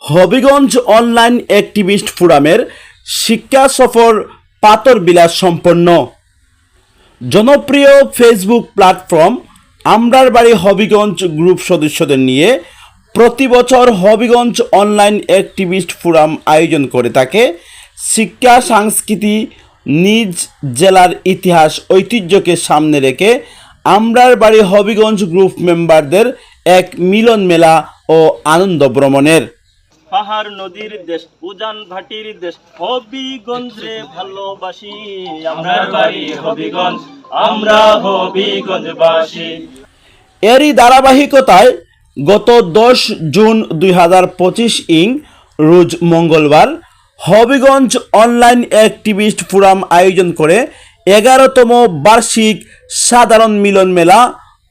Habiganj online activist ফোরামের শিক্ষা সফর পাথরবিলাস সম্পন্ন। জনপ্রিয় ফেসবুক প্ল্যাটফর্ম আমরার বাড়ি হবিগঞ্জ গ্রুপ সদস্যদের নিয়ে প্রতি বছর হবিগঞ্জ অনলাইন অ্যাক্টিভিস্ট ফোরাম আয়োজন করে থাকে। শিক্ষা সংস্কৃতি, নিজ জেলার ইতিহাস ঐতিহ্যকে সামনে রেখে আমরার বাড়ি হবিগঞ্জ গ্রুপ মেম্বারদের এক মিলন মেলা ও আনন্দ ভ্রমণের। পাহাড় নদীর দেশ, উজান ভাটির দেশ, হবিগঞ্জ রে ভালোবাসি, আমরার বাড়ি হবিগঞ্জ, আমরা হবিগঞ্জবাসী। এরই ধারাবাহিকতায় গত 10 জুন 2025 রোজ মঙ্গলবার হবিগঞ্জ অনলাইন অ্যাক্টিভিস্ট ফোরাম আয়োজন করে 11তম বার্ষিক সাধারণ মিলন মেলা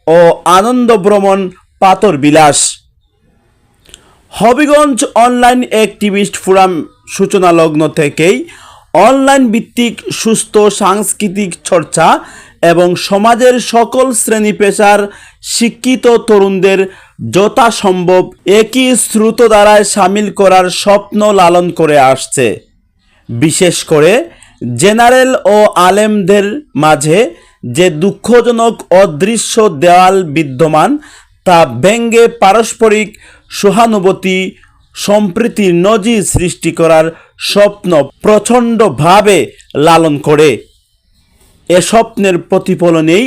ও আনন্দ ভ্রমণ পাথরবিলাস। হবিগঞ্জ অনলাইন অ্যাক্টিভিস্ট ফোরাম সূচনা লগ্ন থেকেই অনলাইন ভিত্তিক সুস্থ সাংস্কৃতিক চর্চা এবং সমাজের সকল শ্রেণী পেশার শিক্ষিত তরুণদের যথাসম্ভব একই স্রোতধারায় সামিল করার স্বপ্ন লালন করে আসছে। বিশেষ করে জেনারেল ও আলেমদের মাঝে যে দুঃখজনক অদৃশ্য দেওয়াল বিদ্যমান তা ভেঙে পারস্পরিক সহানুভূতি, সম্প্রীতির নজির সৃষ্টি করার স্বপ্ন প্রচণ্ডভাবে লালন করে। এ স্বপ্নের প্রতিফলনেই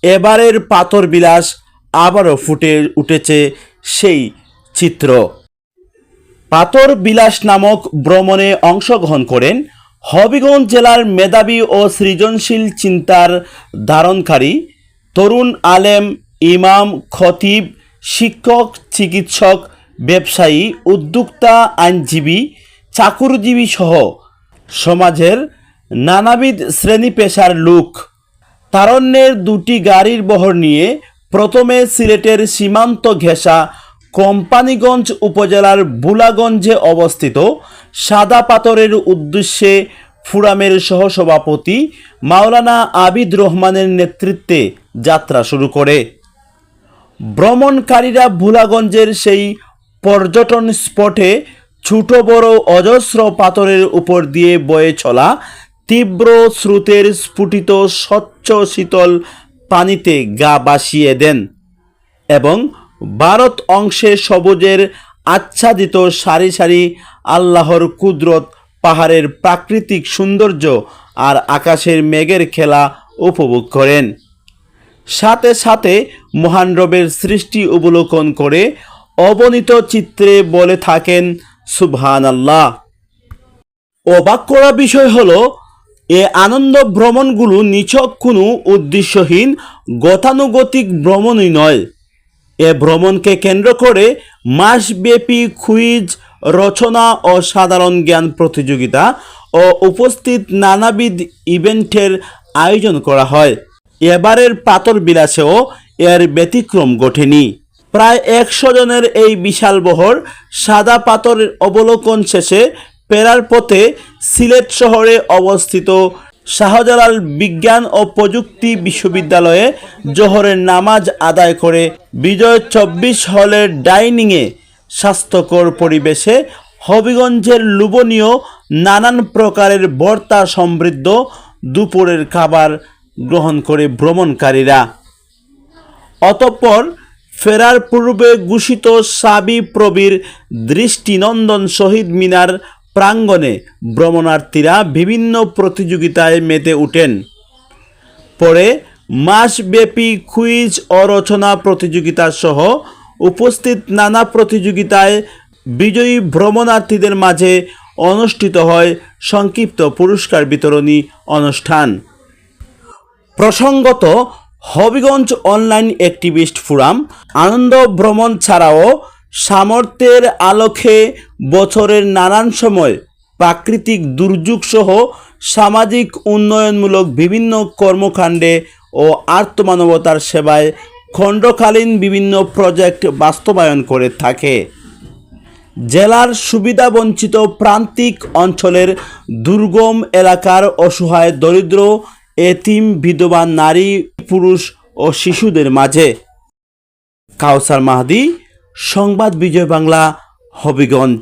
এবারের পাথরবিলাস আবারও ফুটে উঠেছে সেই চিত্র। পাথরবিলাস নামক ভ্রমণে অংশগ্রহণ করেন হবিগঞ্জ জেলার মেধাবী ও সৃজনশীল চিন্তার ধারণকারী তরুণ আলেম, ইমাম, খতিব, শিক্ষক, চিকিৎসক, ব্যবসায়ী, উদ্যোক্তা, আইনজীবী, চাকুরিজীবী সহ সমাজের নানাবিধ শ্রেণী পেশার লোক। তারণ্যের 2টি গাড়ির বহর নিয়ে প্রথমে সিলেটের সীমান্ত ঘেঁষা কোম্পানীগঞ্জ উপজেলার বুলাগঞ্জে অবস্থিত সাদা পাথরের উদ্দেশ্যে ফোরামের সহসভাপতি মাওলানা আবিদ রহমানের নেতৃত্বে যাত্রা শুরু করে। ভ্রমণকারীরা বুলাগঞ্জের সেই পর্যটন স্পটে ছোট বড় অজস্র পাথরের উপর দিয়ে বয়ে চলা তীব্র স্রোতের স্ফুটিত স্বচ্ছ শীতল পানিতে গা ভাসিয়ে দেন এবং ভারত অংশে সবুজের আচ্ছাদিত সারি সারি আল্লাহর কুদরত, পাহাড়ের প্রাকৃতিক সৌন্দর্য আর আকাশের মেঘের খেলা উপভোগ করেন। সাথে সাথে মহান রবের সৃষ্টি অবলোকন করে অবনীত চিত্রে বলে থাকেন সুবহানাল্লাহ। অবাক করা বিষয় হলো এ আনন্দ ভ্রমণগুলো নিছক কোনো উদ্দেশ্যহীন গতানুগতিক ভ্রমণই নয়। এ ভ্রমণকে কেন্দ্র করে মাসব্যাপী কুইজ, রচনা ও সাধারণ জ্ঞান প্রতিযোগিতা ও উপস্থিত নানাবিধ ইভেন্টের আয়োজন করা হয়। এবারের পাথরবিলাসেও এর ব্যতিক্রম ঘটেনি। প্রায় 100 জনের এই বিশাল বহর সাদা পাথরের অবলোকন শেষে ফেরার পথে সিলেট শহরে অবস্থিত শাহজালাল বিজ্ঞান ও প্রযুক্তি বিশ্ববিদ্যালয়ে জোহরের নামাজ আদায় করে বিজয় 24 হলের ডাইনিংয়ে স্বাস্থ্যকর পরিবেশে হবিগঞ্জের লোভনীয় নানান প্রকারের ভর্তা সমৃদ্ধ দুপুরের খাবার গ্রহণ করে ভ্রমণকারীরা। অতঃপর ফেরার পূর্বে ঘোষিত সাবি প্রবীর দৃষ্টিনন্দন শহীদ মিনার প্রাঙ্গণে ভ্রমণার্থীরা বিভিন্ন প্রতিযোগিতায় মেতে ওঠেন। পরে মাসব্যাপী কুইজ ও রচনা প্রতিযোগিতা সহ উপস্থিত নানা প্রতিযোগিতায় বিজয়ী ভ্রমণার্থীদের মাঝে অনুষ্ঠিত হয় সংক্ষিপ্ত পুরস্কার বিতরণী অনুষ্ঠান। প্রসঙ্গত, হবিগঞ্জ অনলাইন অ্যাক্টিভিস্ট ফোরাম আনন্দ ভ্রমণ ছাড়াও সামর্থ্যের আলোকে বছরের নানান সময় প্রাকৃতিক দুর্যোগ সহ সামাজিক উন্নয়নমূলক বিভিন্ন কর্মকাণ্ডে ও আর্তমানবতার সেবায় খণ্ডকালীন বিভিন্ন প্রজেক্ট বাস্তবায়ন করে থাকে। জেলার সুবিধাবঞ্চিত প্রান্তিক অঞ্চলের দুর্গম এলাকার অসহায়, দরিদ্র, এতিম, বিধবা নারী, পুরুষ ও শিশুদের মাঝে। কাউসার মাহদি, সংবাদ বিজয় বাংলা, হবিগঞ্জ।